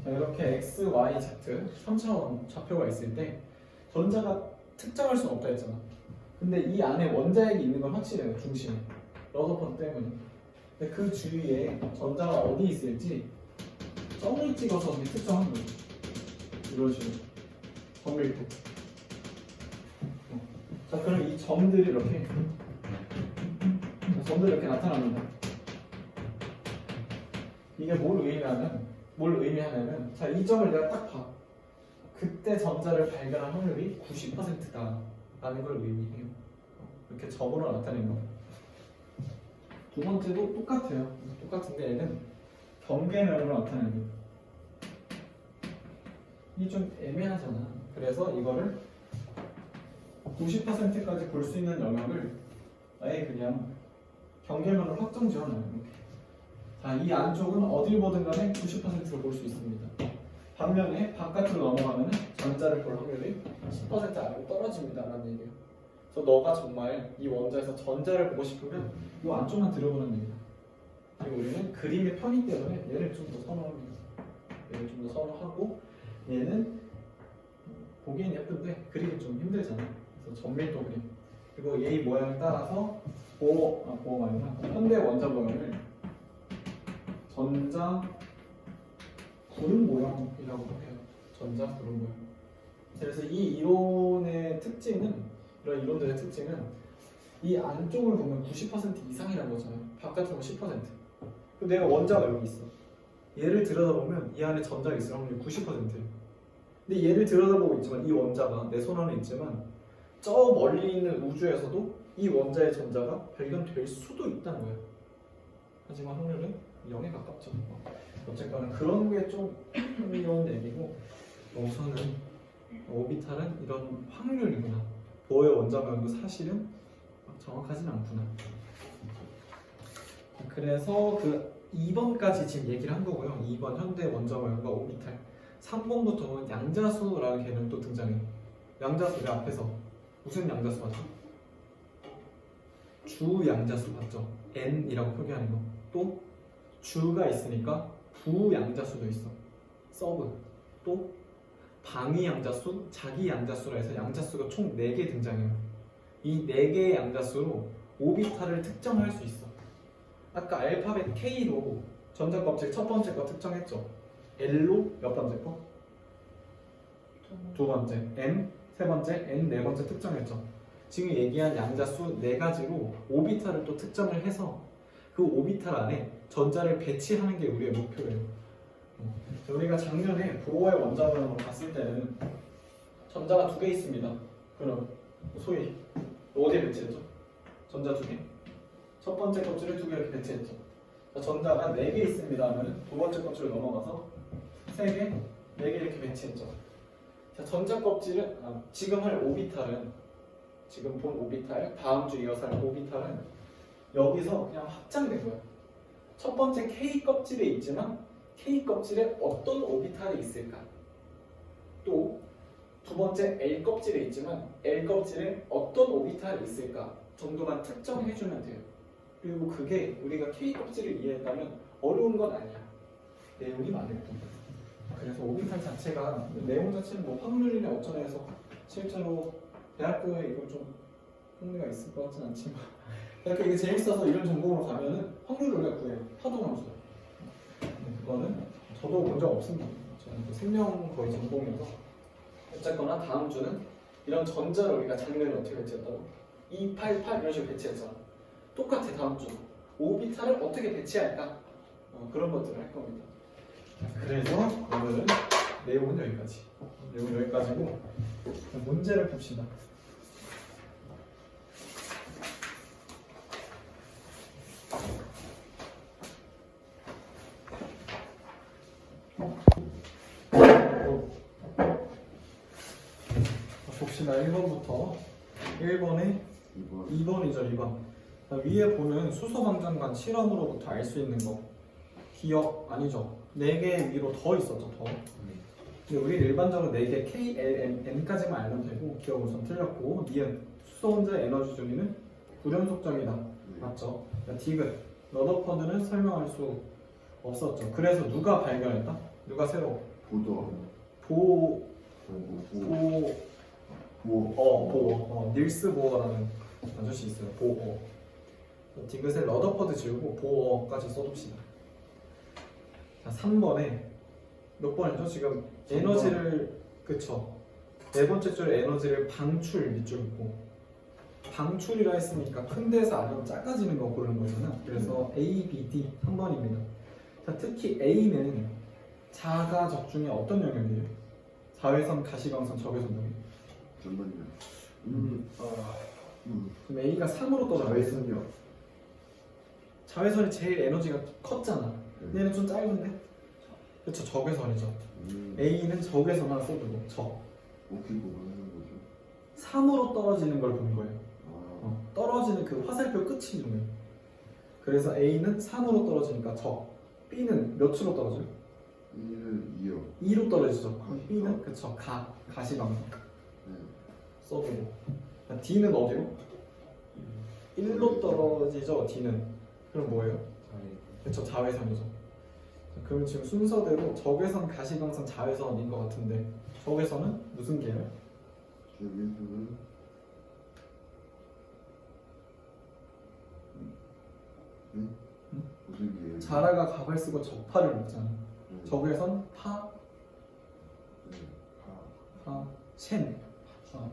자, 이렇게 X, Y, Z 3차원 좌표가 있을 때 전자가 특정할 수는 없다 했잖아. 근데 이 안에 원자핵이 있는 건 확실해요. 중심에 러더펀 때문에. 근데 그 주위에 전자가 어디 있을지 점을 찍어서 특정한 거예요. 이런 식으로 점밀도. 자, 그럼 이 점들이 이렇게 나타납니다. 이게 뭘 의미하냐면, 자, 이 점을 내가 딱 봐. 그때 전자를 발견할 확률이 90%다 라는 걸 의미해요. 이렇게 점으로 나타낸 거. 두 번째도 똑같아요. 똑같은데 얘는 경계면으로 나타냅니다. 이게 좀 애매하잖아. 그래서 이거를 90%까지 볼 수 있는 영역을 아예 그냥 경계면으로 확정 지어놔요. 이렇게. 자, 이 안쪽은 어딜 보든 간에 90%를 볼 수 있습니다. 반면에 바깥으로 넘어가면 전자를 볼 확률이 10% 아래로 떨어집니다 라는 얘기예요. 그래서 너가 정말 이 원자에서 전자를 보고 싶으면 이 안쪽만 들여보는 얘기다. 그리고 우리는 그림의 편의 때문에 얘를 좀 더 선호합니다. 얘를 좀 더 선호하고, 얘는 보기엔 예쁜데 그리기 좀 힘들잖아. 그래서 전밀도 그림. 그리고 얘의 모양에 따라서 보호가 아니라 현대 원자 모양을 전자 구름 모양이라고 해요. 전자 구름 모양. 그래서 이 이론의 특징은, 이런 이론들의 특징은 이 안쪽을 보면 90% 이상이라는 거잖아요. 바깥으로 보면 10%. 그럼 내가 원자가 여기 있어. 얘를 들여다보면 이 안에 전자가 있을 확률이 90%예요. 근데 얘를 들여다보고 있지만 이 원자가 내 손 안에 있지만 저 멀리 있는 우주에서도 이 원자의 전자가 발견될 수도 있다는 거예요. 하지만 확률은 0에 가깝죠. 어쨌거나 그런 게 좀 흥미로운 얘기고, 우선은 오비탈은 이런 확률이구나. 보어의 원자 모양도 사실은 정확하진 않구나. 그래서 그 2번까지 지금 얘기를 한 거고요. 2번 현대 원자 모양과 오비탈. 3번부터는 양자수라는 개념도 등장해요. 양자수 내 앞에서 무슨 양자수 맞죠? 주 양자수 맞죠? N이라고 표기하는 거. 또 주가 있으니까 부 양자수도 있어. 서브. 또 방위 양자수, 자기 양자수라 해서 양자수가 총 4개 등장해요. 이 4개의 양자수로 오비탈을 특정할 수 있어. 아까 알파벳 K로 전자 껍질 첫 번째 거 특정했죠. L로 몇 번째 거? 두 번째 n, 세 번째 n, 네 번째 특정했죠. 지금 얘기한 양자수 네 가지로 오비탈을 또 특정을 해서 그 오비탈 안에 전자를 배치하는 게 우리의 목표예요. 우리가 작년에 보어의 원자번호로 봤을 때는 전자가 두 개 있습니다. 그럼 소위 어디에 배치했죠? 전자 두 개. 첫 번째 껍질을 두 개 이렇게 배치했죠. 자, 전자가 네 개 있습니다 하면 두 번째 껍질을 넘어가서 세 개, 네 개 이렇게 배치했죠. 자, 전자 껍질은 지금 할 오비탈은 지금 본 오비탈, 다음 주 이어서 할 오비탈은 여기서 그냥 확장된 거예요. 첫 번째 K 껍질에 있지만 K 껍질에 어떤 오비탈이 있을까? 또 두 번째 L 껍질에 있지만 L 껍질에 어떤 오비탈이 있을까? 정도만 특정해주면 돼요. 그리고 그게 우리가 K 껍질을 이해했다면 어려운 건 아니야. 내용이 많을 뿐. 그래서 오비탈 자체가 내용 자체는 뭐 확률이나 어쩌나 해서 실제로 대학교에 이걸 좀 흥미가 있을 것 같진 않지만 대학교 이게 재밌어서 이런 전공으로 가면은 확률을 우리가 구해요. 파동함수. 그거는 저도 본 적 없습니다. 저는 그 생명 거의 전공이어서 어쨌거나 다음 주는 이런 전자를 우리가 작년에 어떻게 배치했다고? 288 이런 식으로 배치했잖아. 똑같아 다음 주. 오비탈을 어떻게 배치할까? 그런 것들을 할 겁니다. 그래서 오늘은 내용은 여기까지. 내용은 여기까지고 문제를 봅시다. 봅시다. 1번부터 1번에 2번이죠. 2번. 위에 보는 수소방정관 실험으로부터 알 수 있는 거 기억 아니죠? 4개 위로 더 있었죠. 더. 근데 우리 일반적으로 4개 K, L, M, N까지만 알면 되고 기억 우선 틀렸고 니은 수소 혼자의 에너지 조리는 불연속점이다. 맞죠? 디귿 러더퍼드는 설명할 수 없었죠. 그래서 누가 발견했다? 누가 새로? 닐스 보어라는 아저씨 있어요. 보어. 디귿에 러더퍼드 지우고 보어까지 써둡시다. 자, 3번에 몇 번이죠? 지금 에너지를 그쵸? 네 번째 줄 에너지를 방출 밑줄 있고 방출이라 했으니까 큰 데서 아니면 작아지는 거 고르는 거잖아. 그래서 A, B, D 3번입니다. 자, 특히 A는 자가적 중에 어떤 영역이에요? 자외선, 가시광선, 적외선 영역. 잠깐만요. 그럼 A가 3으로 떨어져. 자외선요. 자외선이 제일 에너지가 컸잖아. 얘는 좀 짧은데? 그쵸, 적외선이죠. A는 적외선만 써두고 적. 어떻게 보는 거죠? 3으로 떨어지는 걸 보는 거예요. 아, 떨어지는 그 화살표 끝이 있는 거예요. 그래서 A는 3으로 떨어지니까 적. B는 몇으로 떨어져요? 1은 2요. 2로 떨어지죠. 그럼 B는 그쵸, 가시광선 네. 써두고. D는 어디로? 1로 떨어지죠. D는. 그럼 뭐예요? 그쵸, 자외선이죠. 그럼 지금 순서대로 적외선, 가시광선, 자외선인 것 같은데 적외선은 무슨 계열? 저기서는 무슨 게? 자라가 가발 쓰고 적파를 먹잖아. 네. 적외선 파, 네. 셴.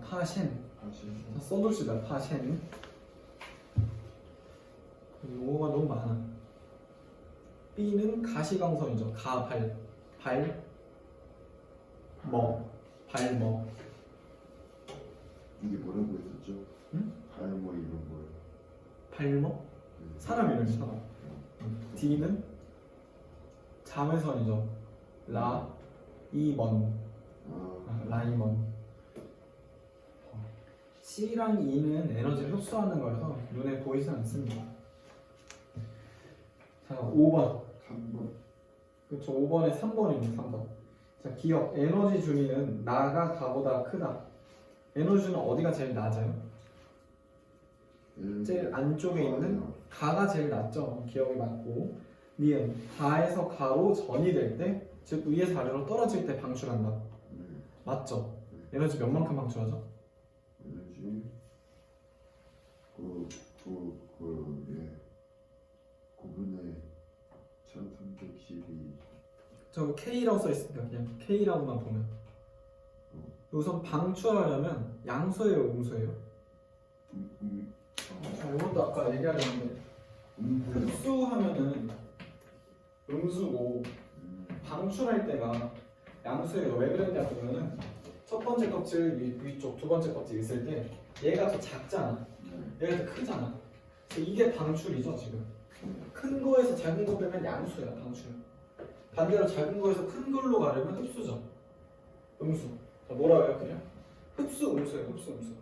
파셴. 자, 써둡시다. 파셴. 용어가 너무 많아. B는 가시광선이죠. 가발, 발먹, 발먹. 이게 뭐라고 했었죠? 응? 발뭐 이런 거요. 발먹? 네. 사람 이름이 사람. D는 자외선이죠. 라이먼. 라이먼. C랑 E는 에너지를 흡수하는 거여서 눈에 보이지 않습니다. 자, 5번. 3번. 그렇죠. 5번에 3번입니다. 3번. 자, 기억. 에너지 준위는 나가 가보다 크다. 에너지 준위는 어디가 제일 낮아요? 제일 안쪽에 있는 가가 제일 낮죠. 기억이 맞고. 니은 가에서 가로 전이 될 때, 즉 위에서 아래로 떨어질 때 방출한다. 맞죠? 에너지 몇 만큼 방출하죠? 에너지 예. 9분의 1312. 저 K라고 써 있으니까 그냥 K라고만 보면 우선 방출하려면 양수예요, 음수예요? 이것도 아까 얘기하려는데 흡수하면은 음수고 방출할 때가 양수예요. 왜 그랬냐 보면은 첫 번째 껍질 위쪽, 두 번째 껍질 있을 때 얘가 더 작잖아. 얘가 더 크잖아. 그래서 이게 방출이죠 지금. 큰 거에서 작은 거 빼면 양수야, 방출. 반대로 작은 거에서 큰 걸로 가려면 흡수죠. 음수. 자, 뭐라고 해요 그냥? 흡수 음수예요. 흡수 음수.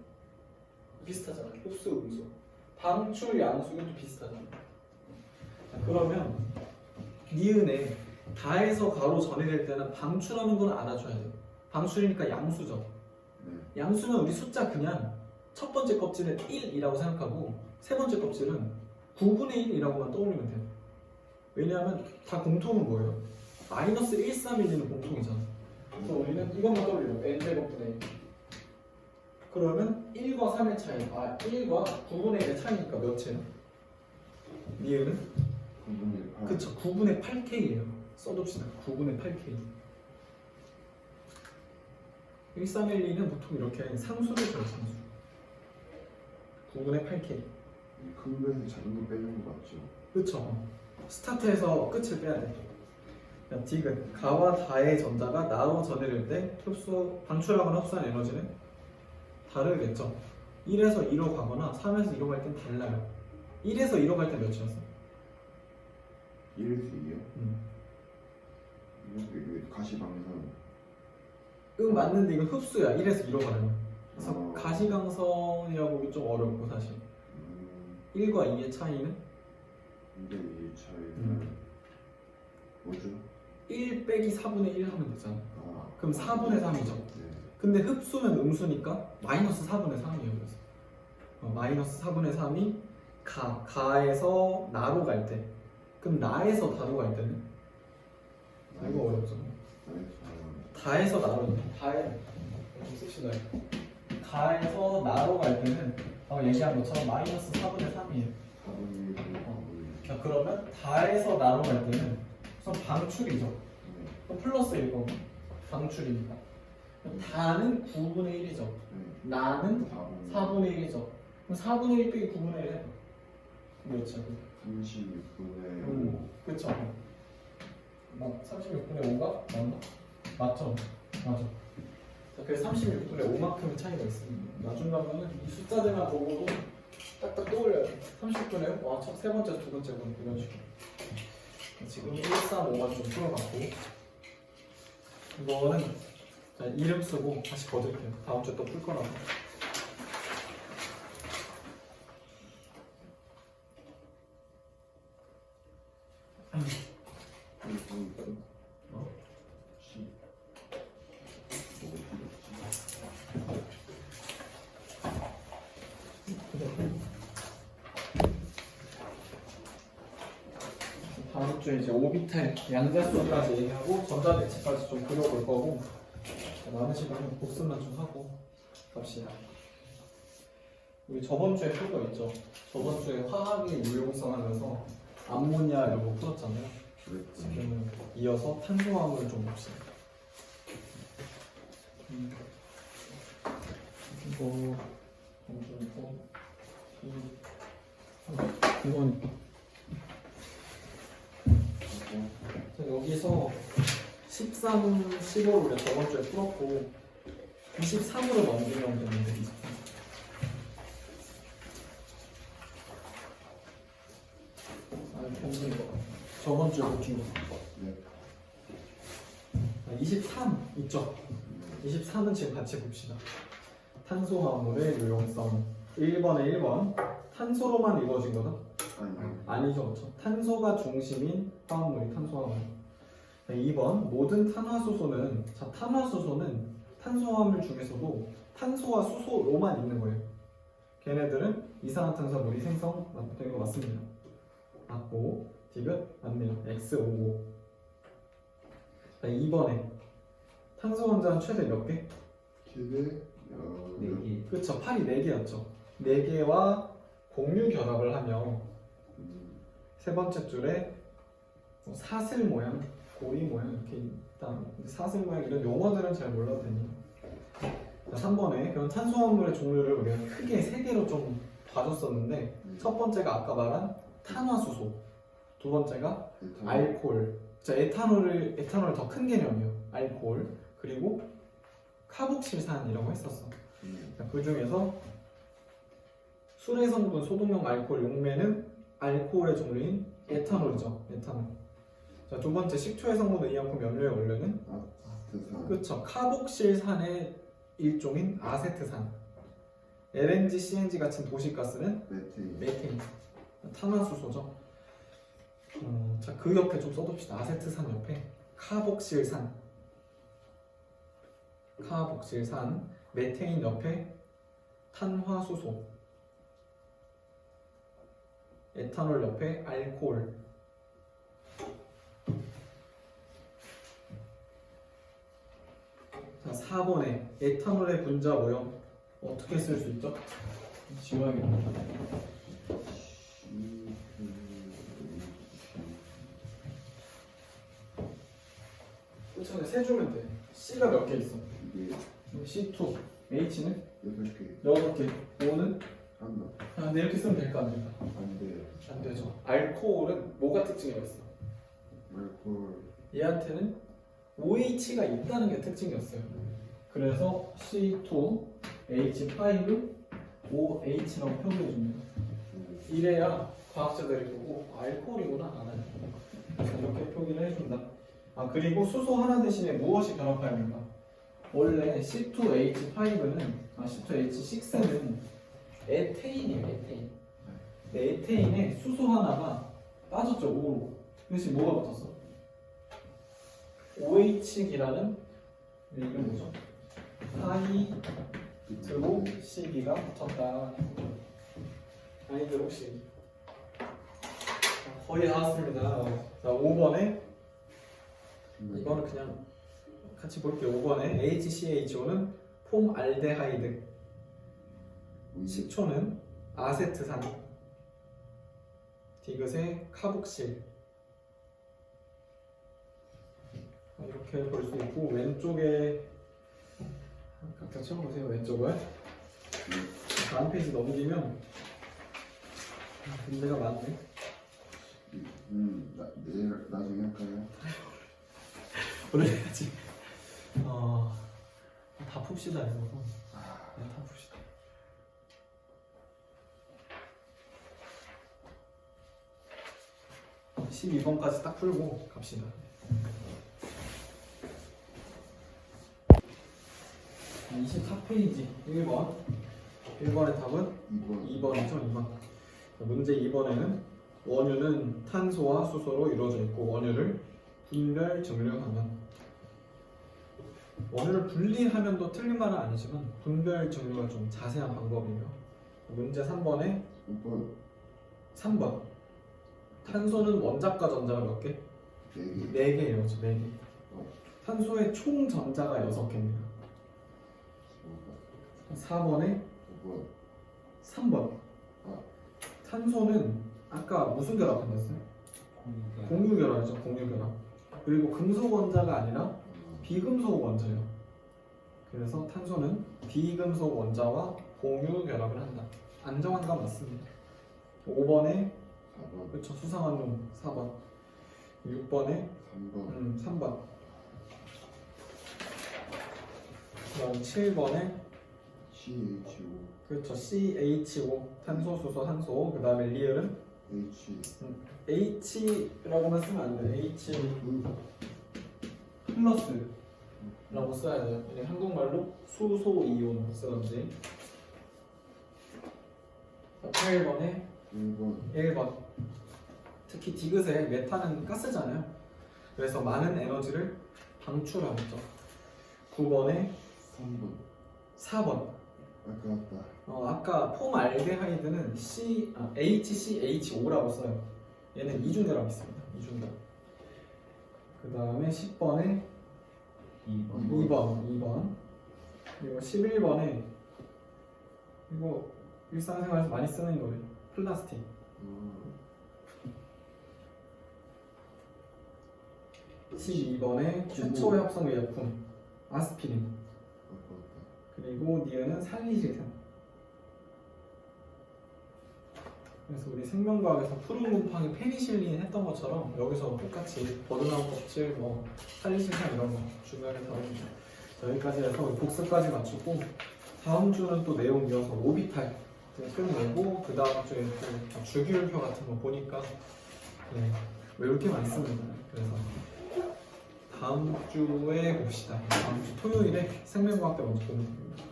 비슷하잖아. 흡수 음수. 방출 양수 이것도 비슷하잖아. 자, 그러면 니은에 다에서 가로 전이될 때는 방출하는 건 알아줘야 돼. 방출이니까 양수죠. 양수는 우리 숫자 그냥 첫 번째 껍질은 1이라고 생각하고 세 번째 껍질은 9분의 1이라고만 떠올리면 돼요. 왜냐하면 다 공통은 뭐예요? 마이너스 1, 3, 1, 2는 공통이잖아. 그래서 우리는 이것만 떠올려요. n제곱분의 1. 그러면 1과 3의 차이, 1과 9분의 1의 차이니까 몇이에요? 니은은? 9분의 8. 그쵸, 9분의 8K예요. 써둡시다. 9분의 8K. 1, 3, 1, 2는 보통 이렇게 상수를 줘요, 상수. 9분의 8K. 큰 거에서 작은 거 빼는 거 맞죠? 그쵸. 스타트에서 끝을 빼야 돼. 그냥 디귿. 가와 다의 전자가 나로 전해질 때 방출하거나 흡수한 에너지는 다르겠죠. 1에서 2로 가거나 3에서 2로 갈 땐 달라요. 1에서 2로 갈 때 몇이었어? 1에서 2요? 이게 가시방선. 맞는데 이건 흡수야. 1에서 2로 가려면. 그래서 어. 가시광선이라고 보기 좀 어렵고 사실. 1과 2의 차이는? 2대 2의 차이는 뭐죠? 1 빼기 4분의 1 하면 되잖아. 그럼 4분의 3이죠. 네. 근데 흡수는 음수니까 마이너스 4분의 3이에요. 그래서 마이너스 4분의 3이 가에서 나로 갈 때. 그럼 나에서 다로 갈 때는? 이거 어렵죠. 다에서 나로 다에 좀 씁시다. 가에서 나로 갈 때는 얘기한 것처럼 마이너스 4분의 3이에요. 4분의 1. 자, 그러면 다에서 나로 갈 때는 우선 방출이죠. 그럼 플러스 1거 방출이니까. 다는 9분의 1이죠. 나는 4분의 1이죠. 그럼 4분의 1 빼기 9분의 1 해봐. 몇이죠? 36분의 5. 그쵸. 36분의 5가 맞나? 맞죠? 맞아. 자, 그래서 36분의 5만큼의 차이가 있습니다. 나중 가면은 이 숫자들만 보고도 딱딱 떠올려요. 30분의 5? 와, 세 번째, 두 번째 분 이런 식으로. 지금 1, 3, 5만 좀 풀어봤고 이거는 자, 이름 쓰고 다시 거둘게요. 다음 주에 또 풀 거라고. 다음 주에 이제 오비탈 양자수까지 얘기하고 전자대치까지 좀 그려볼 거고 남은 시간은 복습만 좀 하고 갑시다. 우리 저번 주에 풀 거 있죠? 저번 주에 화학의 유용성 하면서 암모니아 이런 거 풀었잖아요. 지금 이어서 탄소화물을 좀 봅시다. 이거 먼저 이건 자, 여기서 13, 15를 우리가 저번 주에 풀었고 23으로 넘기면 되는데 23. 평균 거 저번 주에 고친 거. 23 있죠? 23은 지금 같이 봅시다. 탄소화물의 유용성 1번에 1번 탄소로만 이루어진 거다? 아니죠. 그렇죠. 탄소가 중심인 화합물이 탄소화물. 2번 모든 탄화수소는 탄화수소는 탄소화물 중에서도 탄소와 수소로만 있는 거예요. 걔네들은 이산화탄소물이 생성되는 거 맞습니다. 맞고 디귿 맞네요. X55. 2번에 탄소 원자는 최대 몇 개? 최대 4개. 그쵸. 팔이 4개였죠. 4개와 공유 결합을 하며 세 번째 줄에 사슬 모양, 고리 모양 이렇게 있다. 사슬 모양 이런 용어들은 잘 몰라도 되니 3번에 그런 탄수화물의 종류를 우리가 크게 세 개로 좀 봐줬었는데 첫 번째가 아까 말한 탄화수소, 두 번째가 알코올, 에탄올 더 큰 개념이에요. 알코올, 그리고 카복실산이라고 했었어. 그 중에서 술의 성분 소독용 알코올 용매는 알코올의 종류인 에탄올이죠. 에탄올. 자, 두 번째 식초의 성분 의약품 연료의 원료는 아세트산. 그렇죠. 카복실산의 일종인 아세트산. LNG, CNG 같은 도시가스는 메테인. 메테인, 탄화수소죠. 자, 그 옆에 좀 써둡시다. 아세트산 옆에 카복실산, 메테인 옆에 탄화수소, 에탄올 옆에 알코올. 자, 4번에 에탄올의 분자 모형 어떻게 쓸 수 있죠? 지워야겠다. 그렇죠. 세 주면 돼. C가 몇 개 있어? 이게 C2, H는 8개. 6개, O는 한다. 근데 이렇게 쓰면 될까 안 될까? 안 돼요. 안 되죠. 알코올은 뭐가 특징이 있어? 알코올. 얘한테는 OH가 있다는 게 특징이었어요. 그래서 C2, H5, OH라고 표기해 줍니다. 이래야 과학자들이 보고 알코올이구나 하는 이렇게 표기를 해준다. 아, 그리고 수소 하나 대신에 무엇이 결합하였는가? 원래 C2H5는 C2H6는 에테인이에요. 에테인. 근데 에테인에 수소 하나가 빠졌죠. O로. 대신 뭐가 붙었어? OH기라는 이게 뭐죠? 하이드로시기가 붙었다. 하이드로시기. 거의 다 왔습니다. 자, 5번에 이거는 그냥 같이 볼게요. 5번에 HCHO는 폼알데하이드, 식초는 아세트산, 디귿의 카복실. 이렇게 볼 수 있고 왼쪽에 각자 쳐보세요. 왼쪽을 다음 페이지 넘기면 문제가 많네. 내일 나중에 할까요? 오늘 해야지. 다 풉시다 이거. 네, 다 풉시다. 어, 12번까지 딱 풀고 갑시다. 24페이지 1번. 1번의 답은 2번이죠. 2번. 문제 2번에는 원유는 탄소와 수소로 이루어져 있고 원유를 분별 증류하면, 원유를 분리하면도 틀린 말은 아니지만 분별 증류가 좀 자세한 방법이에요. 문제 3번에 3번 탄소는 원자과 전자가 몇 개? 4개. 4개예요. 4개. 탄소의 총 전자가 6개입니다. 4번에 3번 탄소는 아까 무슨 결합한댔어요? 공유결합이죠. 공유결합. 그리고 금속 원자가 아니라 비금속 원자예요. 그래서 탄소는 비금속 원자와 공유결합을 한다. 안정한 건 맞습니다. 5번에 4번. 그렇죠. 수상한 놈 4번. 6번에 3번. 3번. 그다음 7번에 CHO. 그렇죠. CHO 탄소, 수소, 산소. 그 다음에 리을은 H. H라고만 쓰면 안 돼. H 플러스라고 써야 돼요. 그냥 한국말로 수소 이온 쓰던지. 8번에 1번. 특히 디귿에 메탄은 가스잖아요. 그래서 많은 에너지를 방출하죠. 9번에 4번. 아까웠다. 아까 폼알데하이드는 HCHO라고 써요. 얘는 이중결합이 있습니다. 이중결합. 그 다음에 10번에 2번. 그리고 11번에 이거 일상생활에서 많이 쓰는 거예요. 플라스틱. 12번에 최초 협성 의약품 아스피린. 그리고 니은은 살리실생. 그래서 우리 생명과학에서 푸른 곰팡이 페니실린 했던 것처럼 여기서 똑같이 버드나무 껍질, 뭐 살리실생 이런 거 중요하게 다룹니다. 여기까지 해서 복습까지 맞추고 다음 주는 또 내용 이어서 오비탈 끝내고 그 다음 주에 또 주기율표 같은 거 보니까 외울 게 많습니다. 그래서 다음 주에 봅시다. 다음 주 토요일에 생명과학 때 먼저 보면 됩니다.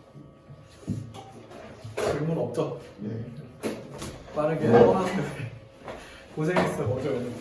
질문 없죠? 네. 빠르게 떠나세요. 고생했어 어제 오늘.